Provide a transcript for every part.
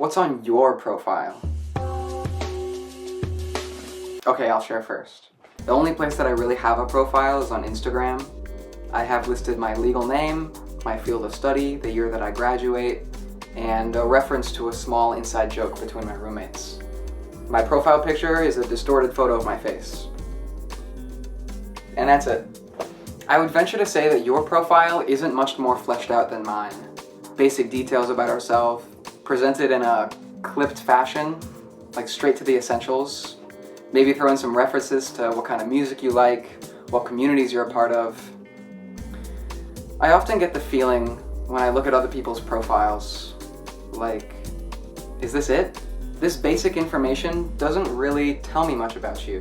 What's on your profile? Okay, I'll share first. The only place that I really have a profile is on Instagram. I have listed my legal name, my field of study, the year that I graduate, and a reference to a small inside joke between my roommates. My profile picture is a distorted photo of my face. And that's it. I would venture to say that your profile isn't much more fleshed out than mine. Basic details about ourselves, presented in a clipped fashion, like straight to the essentials. Maybe throw in some references to what kind of music you like, what communities you're a part of. I often get the feeling when I look at other people's profiles, like, is this it? This basic information doesn't really tell me much about you.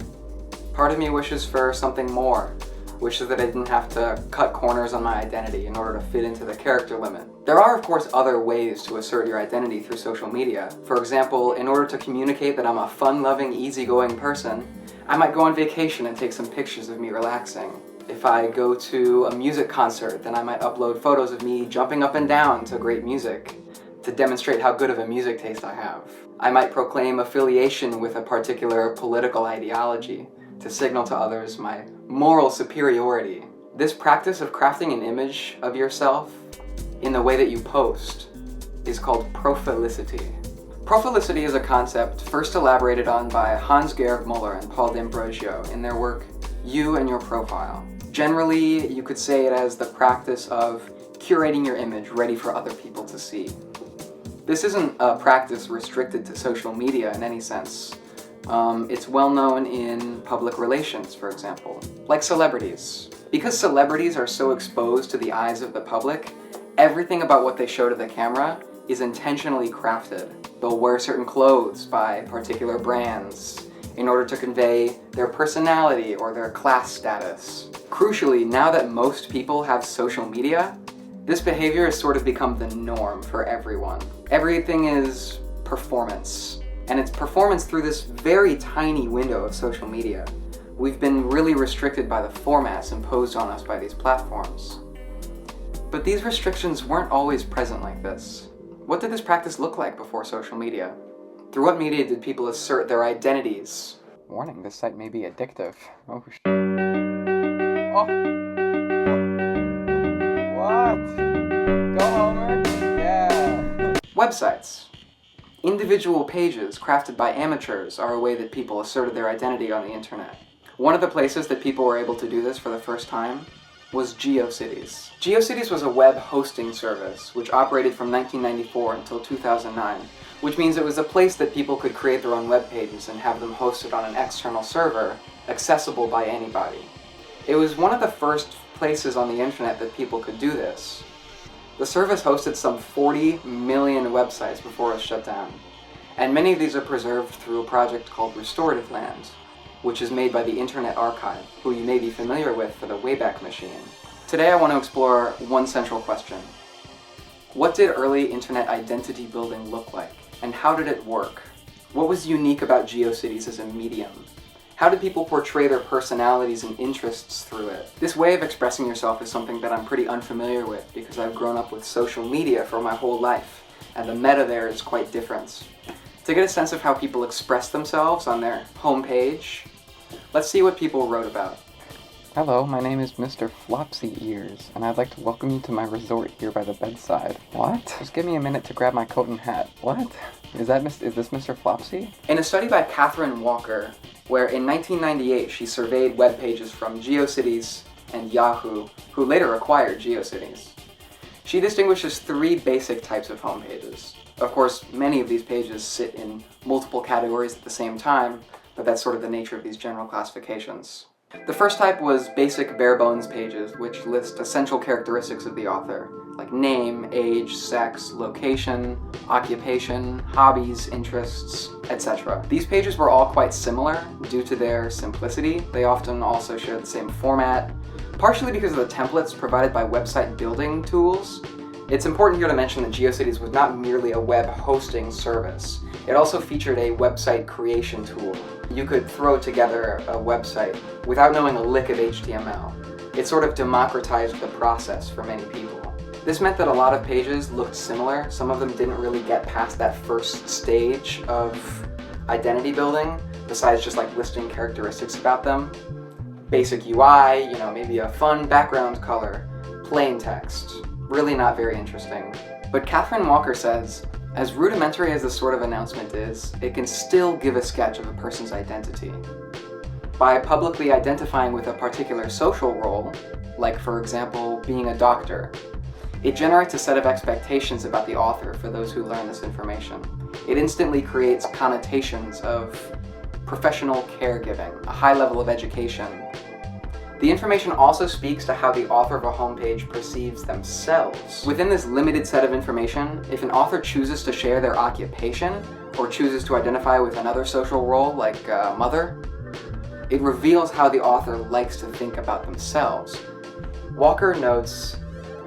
Part of me wishes for something more, wishes that I didn't have to cut corners on my identity in order to fit into the character limit. There are, of course, other ways to assert your identity through social media. For example, in order to communicate that I'm a fun-loving, easygoing person, I might go on vacation and take some pictures of me relaxing. If I go to a music concert, then I might upload photos of me jumping up and down to great music to demonstrate how good of a music taste I have. I might proclaim affiliation with a particular political ideology to signal to others my moral superiority. This practice of crafting an image of yourself in the way that you post is called Profilicity. Profilicity is a concept first elaborated on by Hans-Georg Muller and Paul D'Ambrosio in their work You and Your Profile. Generally, you could say it as the practice of curating your image ready for other people to see. This isn't a practice restricted to social media in any sense. It's well known in public relations, for example, like celebrities. Because celebrities are so exposed to the eyes of the public, everything about what they show to the camera is intentionally crafted. They'll wear certain clothes by particular brands in order to convey their personality or their class status. Crucially, now that most people have social media, this behavior has sort of become the norm for everyone. Everything is performance. And it's performance through this very tiny window of social media. We've been really restricted by the formats imposed on us by these platforms. But these restrictions weren't always present like this. What did this practice look like before social media? Through what media did people assert their identities? Warning, this site may be addictive. Oh, oh. What? Go, Homer? Yeah. Websites. Individual pages crafted by amateurs are a way that people asserted their identity on the internet. One of the places that people were able to do this for the first time was GeoCities. GeoCities was a web hosting service which operated from 1994 until 2009, which means it was a place that people could create their own web pages and have them hosted on an external server, accessible by anybody. It was one of the first places on the internet that people could do this. The service hosted some 40 million websites before it was shut down, and many of these are preserved through a project called Restorative Land, which is made by the Internet Archive, who you may be familiar with for the Wayback Machine. Today I want to explore one central question. What did early internet identity building look like, and how did it work? What was unique about GeoCities as a medium? How did people portray their personalities and interests through it? This way of expressing yourself is something that I'm pretty unfamiliar with because I've grown up with social media for my whole life, and the meta there is quite different. To get a sense of how people express themselves on their homepage, let's see what people wrote about. Hello, my name is Mr. Flopsy Ears, and I'd like to welcome you to my resort here by the bedside. What? Just give me a minute to grab my coat and hat. What? Is this Mr. Flopsy? In a study by Catherine Walker, where in 1998 she surveyed web pages from GeoCities and Yahoo, who later acquired GeoCities, she distinguishes three basic types of homepages. Of course, many of these pages sit in multiple categories at the same time, but that's sort of the nature of these general classifications. The first type was basic bare-bones pages, which list essential characteristics of the author, like name, age, sex, location, occupation, hobbies, interests, etc. These pages were all quite similar due to their simplicity. They often also shared the same format, partially because of the templates provided by website building tools. It's important here to mention that GeoCities was not merely a web hosting service. It also featured a website creation tool. You could throw together a website without knowing a lick of HTML. It sort of democratized the process for many people. This meant that a lot of pages looked similar. Some of them didn't really get past that first stage of identity building, besides just like listing characteristics about them. Basic UI, maybe a fun background color, plain text. Really not very interesting. But Catherine Walker says, as rudimentary as this sort of announcement is, it can still give a sketch of a person's identity. By publicly identifying with a particular social role, like for example, being a doctor, it generates a set of expectations about the author for those who learn this information. It instantly creates connotations of professional caregiving, a high level of education. The information also speaks to how the author of a homepage perceives themselves. Within this limited set of information, if an author chooses to share their occupation, or chooses to identify with another social role like mother, it reveals how the author likes to think about themselves. Walker notes,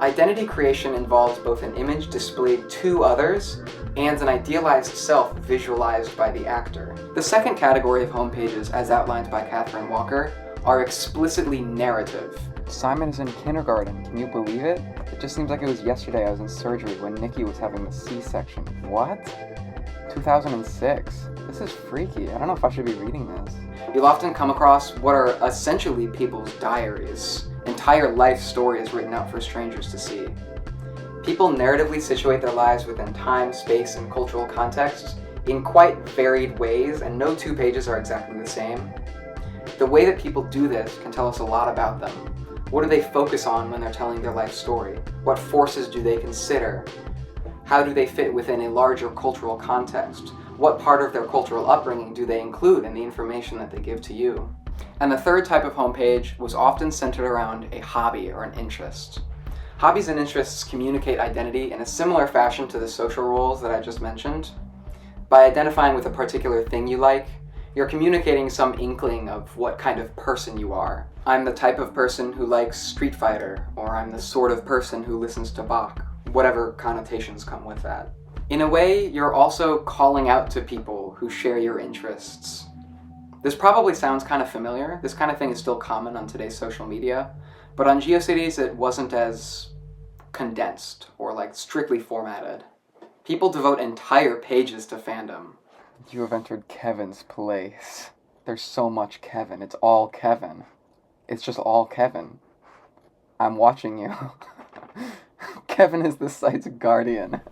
identity creation involves both an image displayed to others and an idealized self visualized by the actor. The second category of homepages, as outlined by Catherine Walker, are explicitly narrative. Simon is in kindergarten, can you believe it? It just seems like it was yesterday I was in surgery when Nikki was having the C-section. What? 2006. This is freaky. I don't know if I should be reading this. You'll often come across what are essentially people's diaries, entire life stories written out for strangers to see. People narratively situate their lives within time, space, and cultural context in quite varied ways, and no two pages are exactly the same. The way that people do this can tell us a lot about them. What do they focus on when they're telling their life story? What forces do they consider? How do they fit within a larger cultural context? What part of their cultural upbringing do they include in the information that they give to you? And the third type of homepage was often centered around a hobby or an interest. Hobbies and interests communicate identity in a similar fashion to the social roles that I just mentioned. By identifying with a particular thing you like, you're communicating some inkling of what kind of person you are. I'm the type of person who likes Street Fighter, or I'm the sort of person who listens to Bach, whatever connotations come with that. In a way, you're also calling out to people who share your interests. This probably sounds kind of familiar. This kind of thing is still common on today's social media, but on GeoCities it wasn't as condensed or like strictly formatted. People devote entire pages to fandom. You have entered Kevin's place. There's so much Kevin. It's all Kevin. It's just all Kevin. I'm watching you. Kevin is the site's guardian.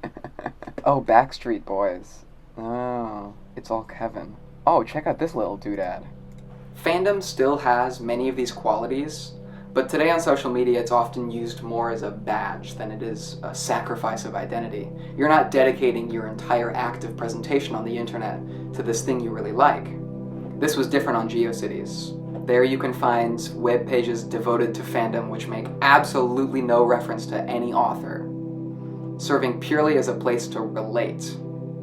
Oh, Backstreet Boys. Oh, it's all Kevin. Oh, check out this little doodad. Fandom still has many of these qualities, but today on social media it's often used more as a badge than it is a sacrifice of identity. You're not dedicating your entire active presentation on the internet to this thing you really like. This was different on GeoCities. There you can find web pages devoted to fandom which make absolutely no reference to any author, serving purely as a place to relate,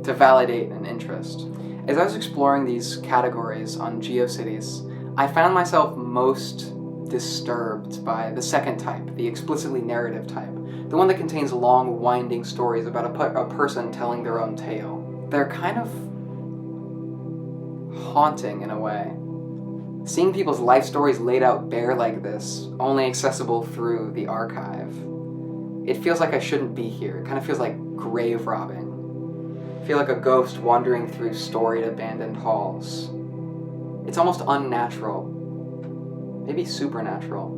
to validate an interest. As I was exploring these categories on GeoCities, I found myself most disturbed by the second type, the explicitly narrative type, the one that contains long, winding stories about a person telling their own tale. They're kind of haunting in a way. Seeing people's life stories laid out bare like this, only accessible through the archive, it feels like I shouldn't be here. It kind of feels like grave robbing. I feel like a ghost wandering through storied abandoned halls. It's almost unnatural. Maybe supernatural.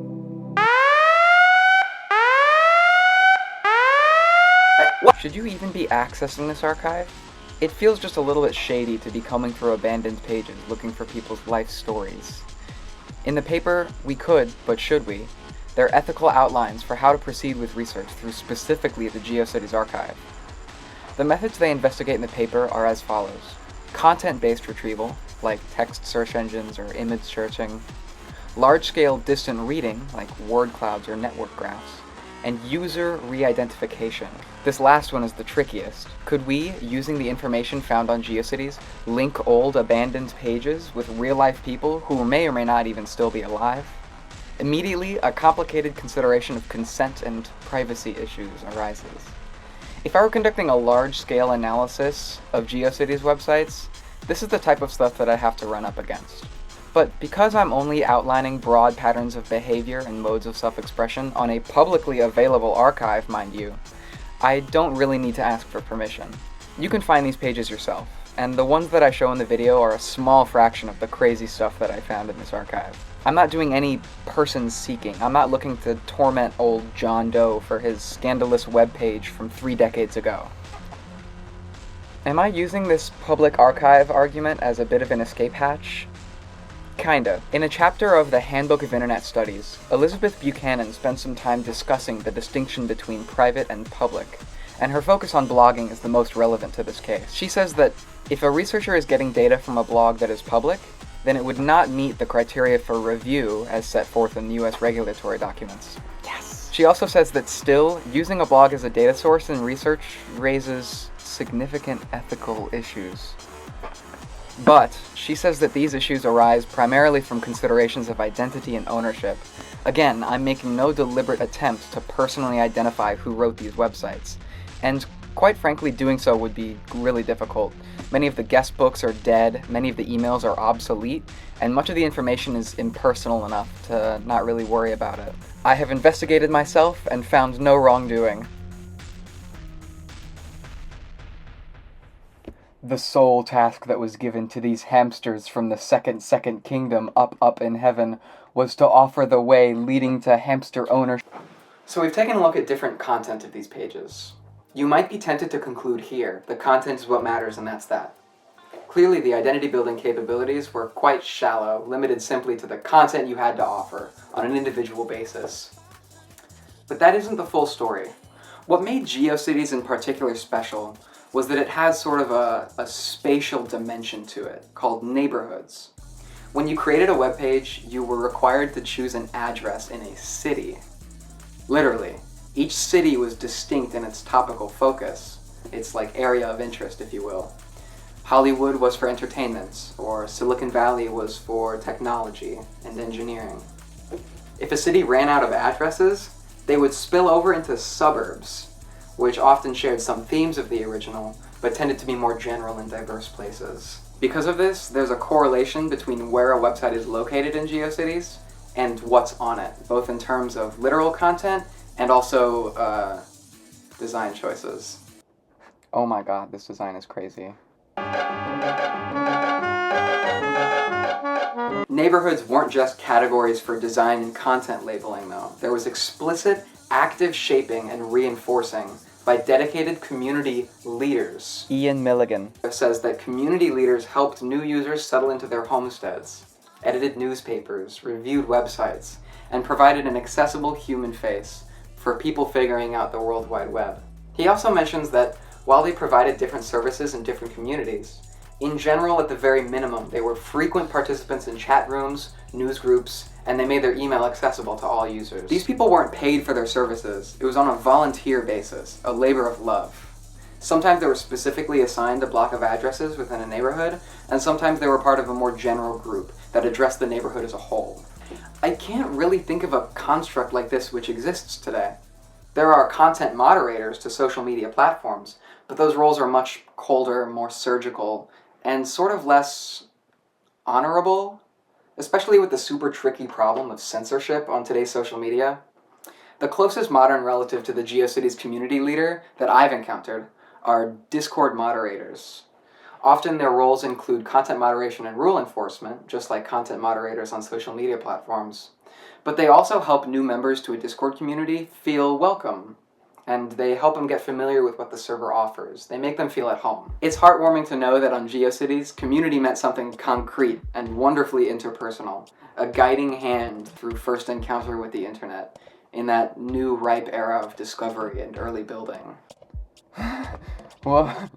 What? Should you even be accessing this archive? It feels just a little bit shady to be combing through abandoned pages looking for people's life stories. In the paper, we could, but should we? There are ethical outlines for how to proceed with research through specifically the GeoCities archive. The methods they investigate in the paper are as follows. Content-based retrieval, like text search engines or image searching, large-scale distant reading, like word clouds or network graphs, and user re-identification. This last one is the trickiest. Could we, using the information found on GeoCities, link old abandoned pages with real-life people who may or may not even still be alive? Immediately, a complicated consideration of consent and privacy issues arises. If I were conducting a large-scale analysis of GeoCities websites, this is the type of stuff that I'd have to run up against. But because I'm only outlining broad patterns of behavior and modes of self-expression on a publicly available archive, mind you, I don't really need to ask for permission. You can find these pages yourself, and the ones that I show in the video are a small fraction of the crazy stuff that I found in this archive. I'm not doing any person seeking. I'm not looking to torment old John Doe for his scandalous webpage from 3 decades ago. Am I using this public archive argument as a bit of an escape hatch? Kinda. In a chapter of the Handbook of Internet Studies, Elizabeth Buchanan spends some time discussing the distinction between private and public, and her focus on blogging is the most relevant to this case. She says that if a researcher is getting data from a blog that is public, then it would not meet the criteria for review as set forth in US regulatory documents. Yes! She also says that still, using a blog as a data source in research raises significant ethical issues. But she says that these issues arise primarily from considerations of identity and ownership. Again, I'm making no deliberate attempt to personally identify who wrote these websites, and quite frankly, doing so would be really difficult. Many of the guest books are dead, many of the emails are obsolete, and much of the information is impersonal enough to not really worry about it. I have investigated myself and found no wrongdoing. The sole task that was given to these hamsters from the second kingdom up in heaven was to offer the way leading to hamster ownership. So we've taken a look at different content of these pages. You might be tempted to conclude here, the content is what matters and that's that. Clearly the identity building capabilities were quite shallow, limited simply to the content you had to offer on an individual basis. But that isn't the full story. What made GeoCities in particular special was that it has sort of a spatial dimension to it, called neighborhoods. When you created a web page, you were required to choose an address in a city. Literally, each city was distinct in its topical focus, its area of interest, if you will. Hollywood was for entertainment, or Silicon Valley was for technology and engineering. If a city ran out of addresses, they would spill over into suburbs, which often shared some themes of the original, but tended to be more general and diverse places. Because of this, there's a correlation between where a website is located in GeoCities and what's on it, both in terms of literal content and also design choices. Oh my god, this design is crazy. Neighborhoods weren't just categories for design and content labeling, though. There was explicit, active shaping and reinforcing by dedicated community leaders. Ian Milligan says that community leaders helped new users settle into their homesteads, edited newspapers, reviewed websites, and provided an accessible human face for people figuring out the World Wide Web. He also mentions that while they provided different services in different communities, in general, at the very minimum, they were frequent participants in chat rooms, news groups, and they made their email accessible to all users. These people weren't paid for their services. It was on a volunteer basis, a labor of love. Sometimes they were specifically assigned a block of addresses within a neighborhood, and sometimes they were part of a more general group that addressed the neighborhood as a whole. I can't really think of a construct like this which exists today. There are content moderators to social media platforms, but those roles are much colder, more surgical, and sort of less honorable, especially with the super tricky problem of censorship on today's social media. The closest modern relative to the GeoCities community leader that I've encountered are Discord moderators. Often their roles include content moderation and rule enforcement, just like content moderators on social media platforms. But they also help new members to a Discord community feel welcome, and they help them get familiar with what the server offers. They make them feel at home. It's heartwarming to know that on GeoCities, community meant something concrete and wonderfully interpersonal, a guiding hand through first encounter with the internet, in that new ripe era of discovery and early building. Well...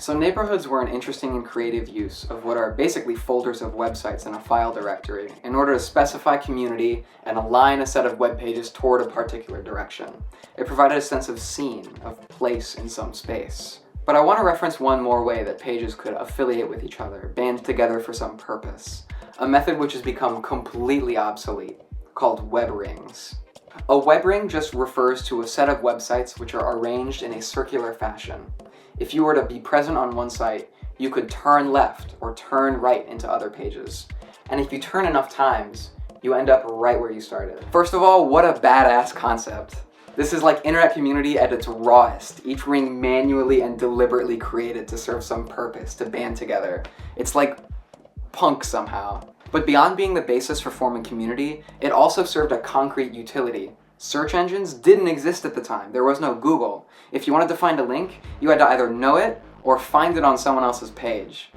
So neighborhoods were an interesting and creative use of what are basically folders of websites in a file directory in order to specify community and align a set of web pages toward a particular direction. It provided a sense of scene, of place in some space. But I want to reference one more way that pages could affiliate with each other, band together for some purpose. A method which has become completely obsolete, called web rings. A web ring just refers to a set of websites which are arranged in a circular fashion. If you were to be present on one site, you could turn left or turn right into other pages. And if you turn enough times, you end up right where you started. First of all, what a badass concept. This is like internet community at its rawest, each ring manually and deliberately created to serve some purpose, to band together. It's like punk somehow. But beyond being the basis for forming community, it also served a concrete utility. Search engines didn't exist at the time. There was no Google. If you wanted to find a link, you had to either know it or find it on someone else's page.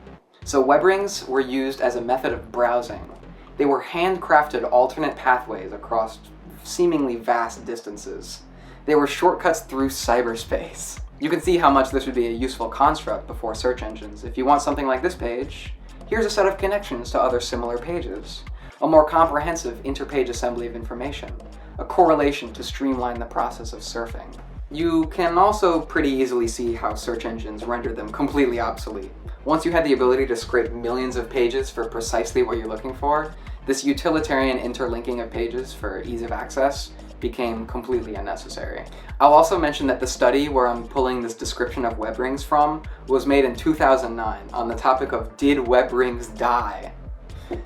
So web rings were used as a method of browsing. They were handcrafted alternate pathways across seemingly vast distances. They were shortcuts through cyberspace. You can see how much this would be a useful construct before search engines. If you want something like this page, here's a set of connections to other similar pages. A more comprehensive interpage assembly of information. A correlation to streamline the process of surfing. You can also pretty easily see how search engines rendered them completely obsolete. Once you had the ability to scrape millions of pages for precisely what you're looking for, this utilitarian interlinking of pages for ease of access became completely unnecessary. I'll also mention that the study where I'm pulling this description of web rings from was made in 2009 on the topic of did web rings die?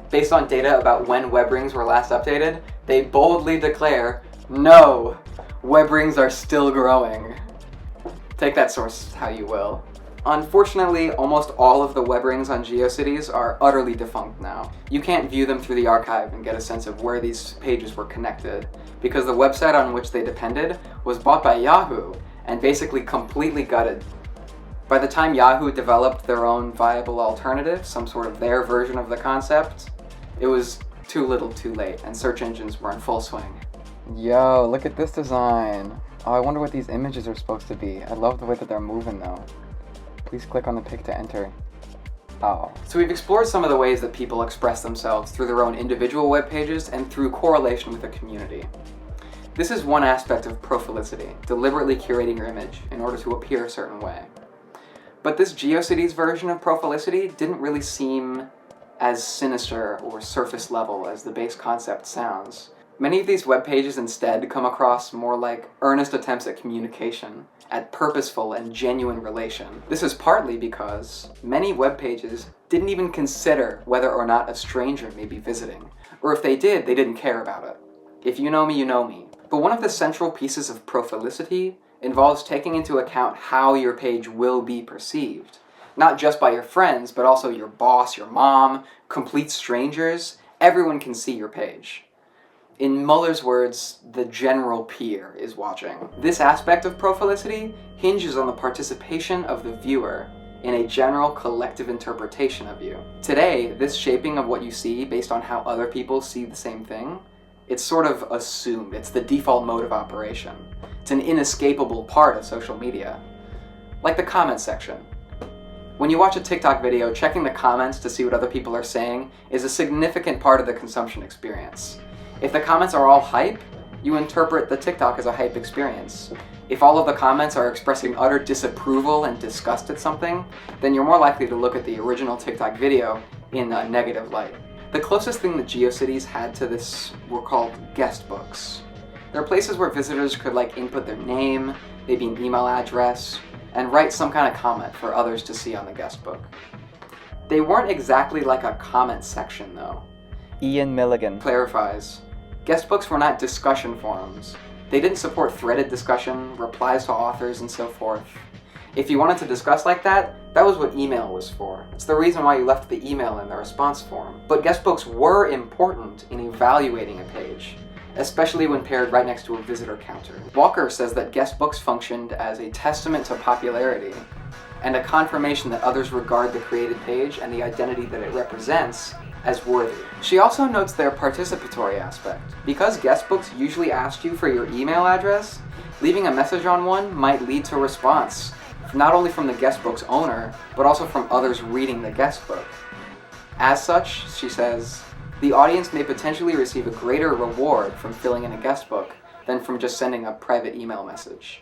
Based on data about when web rings were last updated, they boldly declare, no, web rings are still growing. Take that source how you will. Unfortunately, almost all of the web rings on GeoCities are utterly defunct now. You can't view them through the archive and get a sense of where these pages were connected, because the website on which they depended was bought by Yahoo and basically completely gutted. By the time Yahoo developed their own viable alternative, some sort of their version of the concept, it was too little too late, and search engines were in full swing. Yo, look at this design. Oh, I wonder what these images are supposed to be. I love the way that they're moving though. Please click on the pic to enter. Oh. So we've explored some of the ways that people express themselves through their own individual web pages and through correlation with a community. This is one aspect of Profilicity, deliberately curating your image in order to appear a certain way. But this GeoCities version of Profilicity didn't really seem as sinister or surface level as the base concept sounds. Many of these web pages instead come across more like earnest attempts at communication, at purposeful and genuine relation. This is partly because many web pages didn't even consider whether or not a stranger may be visiting, or if they did, they didn't care about it. If you know me, you know me. But one of the central pieces of Profilicity involves taking into account how your page will be perceived. Not just by your friends, but also your boss, your mom, complete strangers. Everyone can see your page. In Muller's words, the general peer is watching. This aspect of Profilicity hinges on the participation of the viewer in a general collective interpretation of you. Today, this shaping of what you see based on how other people see the same thing, it's sort of assumed. It's the default mode of operation. It's an inescapable part of social media. Like the comment section. When you watch a TikTok video, checking the comments to see what other people are saying is a significant part of the consumption experience. If the comments are all hype, you interpret the TikTok as a hype experience. If all of the comments are expressing utter disapproval and disgust at something, then you're more likely to look at the original TikTok video in a negative light. The closest thing that GeoCities had to this were called guest books. They're places where visitors could input their name, maybe an email address, and write some kind of comment for others to see on the guest book. They weren't exactly like a comment section though. Ian Milligan clarifies, guest books were not discussion forums. They didn't support threaded discussion, replies to authors, and so forth. If you wanted to discuss like that, that was what email was for. It's the reason why you left the email in the response form. But guest books were important in evaluating a page, especially when paired right next to a visitor counter. Walker says that guest books functioned as a testament to popularity and a confirmation that others regard the created page and the identity that it represents as worthy. She also notes their participatory aspect. Because guest books usually asked you for your email address, leaving a message on one might lead to a response, not only from the guest book's owner, but also from others reading the guest book. As such, she says, the audience may potentially receive a greater reward from filling in a guest book than from just sending a private email message.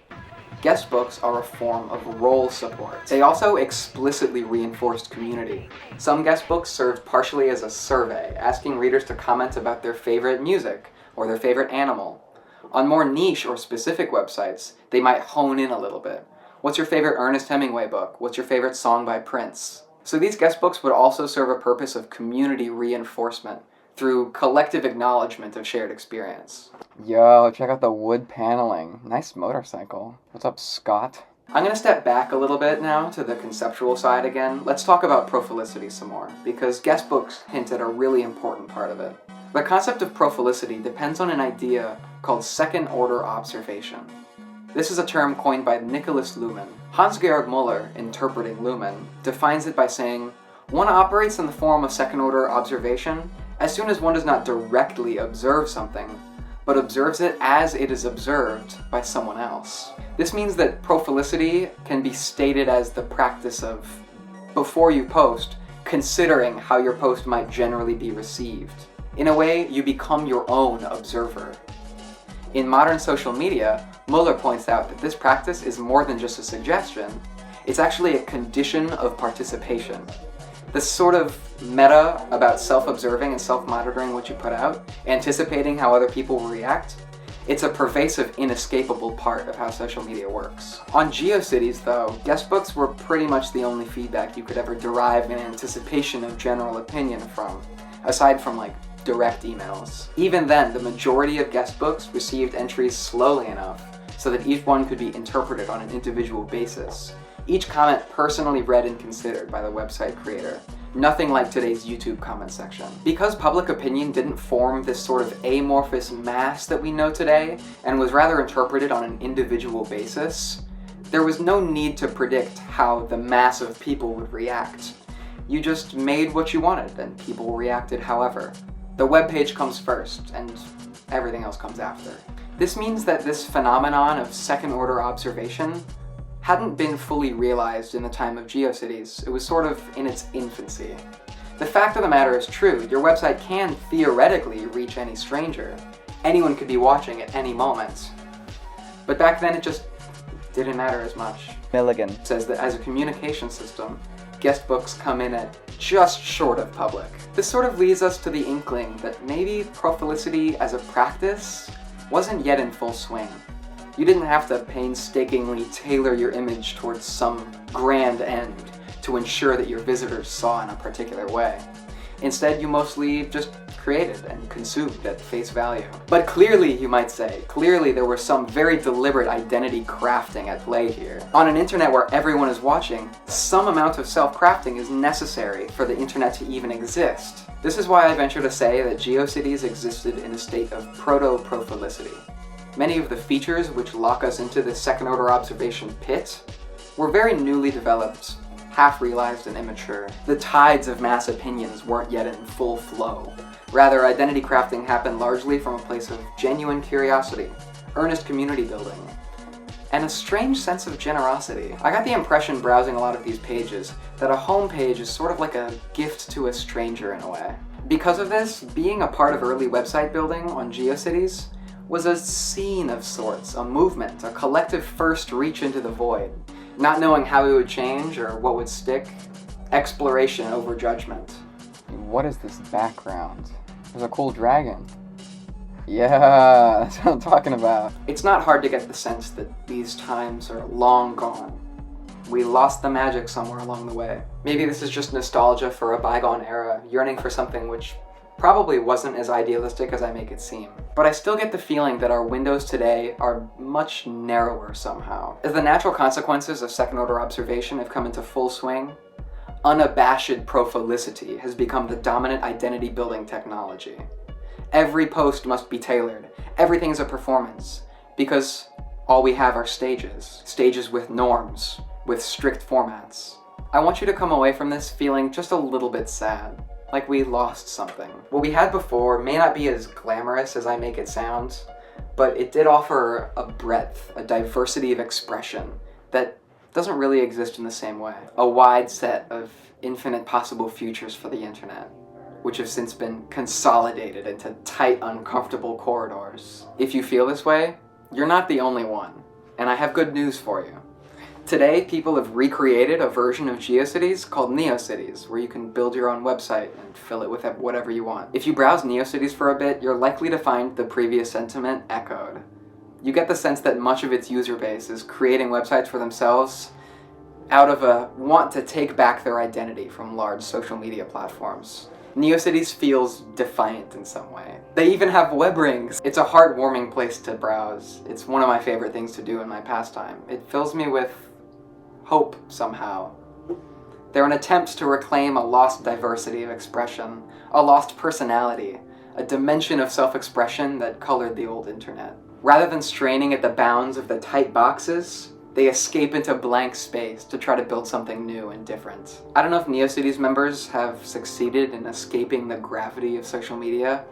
Guest books are a form of role support. They also explicitly reinforced community. Some guest books served partially as a survey, asking readers to comment about their favorite music or their favorite animal. On more niche or specific websites, they might hone in a little bit, What's your favorite Ernest Hemingway book? What's your favorite song by Prince? So these guest books would also serve a purpose of community reinforcement through collective acknowledgement of shared experience. Yo, check out the wood paneling. Nice motorcycle. What's up, Scott? I'm going to step back a little bit now to the conceptual side again. Let's talk about Profilicity some more, because guest books hint at a really important part of it. The concept of Profilicity depends on an idea called second-order observation. This is a term coined by Nicholas Luhmann. Hans-Georg Müller, interpreting Luhmann, defines it by saying, one operates in the form of second-order observation as soon as one does not directly observe something, but observes it as it is observed by someone else. This means that Profilicity can be stated as the practice of, before you post, considering how your post might generally be received. In a way, you become your own observer. In modern social media, Müller points out that this practice is more than just a suggestion, it's actually a condition of participation. This sort of meta about self-observing and self-monitoring what you put out, anticipating how other people will react, it's a pervasive, inescapable part of how social media works. On GeoCities, though, guest books were pretty much the only feedback you could ever derive in anticipation of general opinion from, aside from direct emails. Even then, the majority of guest books received entries slowly enough so that each one could be interpreted on an individual basis. Each comment personally read and considered by the website creator. Nothing like today's YouTube comment section. Because public opinion didn't form this sort of amorphous mass that we know today, and was rather interpreted on an individual basis, there was no need to predict how the mass of people would react. You just made what you wanted, and people reacted however. The webpage comes first, and everything else comes after. This means that this phenomenon of second-order observation hadn't been fully realized in the time of GeoCities. It was sort of in its infancy. The fact of the matter is true. Your website can theoretically reach any stranger. Anyone could be watching at any moment. But back then it just didn't matter as much. Milligan says that as a communication system, guest books come in at just short of public. This sort of leads us to the inkling that maybe Profilicity as a practice wasn't yet in full swing. You didn't have to painstakingly tailor your image towards some grand end to ensure that your visitors saw in a particular way. Instead, you mostly just created and consumed at face value. But clearly, you might say, clearly there was some very deliberate identity crafting at play here. On an internet where everyone is watching, some amount of self-crafting is necessary for the internet to even exist. This is why I venture to say that GeoCities existed in a state of proto-profilicity. Many of the features which lock us into this second-order observation pit were very newly developed, half-realized and immature. The tides of mass opinions weren't yet in full flow. Rather, identity crafting happened largely from a place of genuine curiosity, earnest community building, and a strange sense of generosity. I got the impression browsing a lot of these pages that a homepage is sort of like a gift to a stranger in a way. Because of this, being a part of early website building on GeoCities was a scene of sorts, a movement, a collective first reach into the void. Not knowing how it would change or what would stick, exploration over judgment. What is this background? There's a cool dragon. Yeah, that's what I'm talking about. It's not hard to get the sense that these times are long gone. We lost the magic somewhere along the way. Maybe this is just nostalgia for a bygone era, yearning for something which probably wasn't as idealistic as I make it seem. But I still get the feeling that our windows today are much narrower somehow. As the natural consequences of second-order observation have come into full swing, unabashed Profilicity has become the dominant identity-building technology. Every post must be tailored. Everything is a performance. Because all we have are stages. Stages with norms, with strict formats. I want you to come away from this feeling just a little bit sad. Like we lost something. What we had before may not be as glamorous as I make it sound, but it did offer a breadth, a diversity of expression that doesn't really exist in the same way. A wide set of infinite possible futures for the internet, which have since been consolidated into tight, uncomfortable corridors. If you feel this way, you're not the only one, and I have good news for you. Today, people have recreated a version of GeoCities called NeoCities, where you can build your own website and fill it with whatever you want. If you browse NeoCities for a bit, you're likely to find the previous sentiment echoed. You get the sense that much of its user base is creating websites for themselves out of a want to take back their identity from large social media platforms. GeoCities feels defiant in some way. They even have web rings. It's a heartwarming place to browse. It's one of my favorite things to do in my pastime. It fills me with hope somehow. They're an attempt to reclaim a lost diversity of expression, a lost personality, a dimension of self-expression that colored the old internet. Rather than straining at the bounds of the tight boxes, they escape into blank space to try to build something new and different. I don't know if GeoCities members have succeeded in escaping the gravity of social media,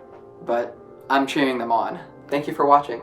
but I'm cheering them on. Thank you for watching.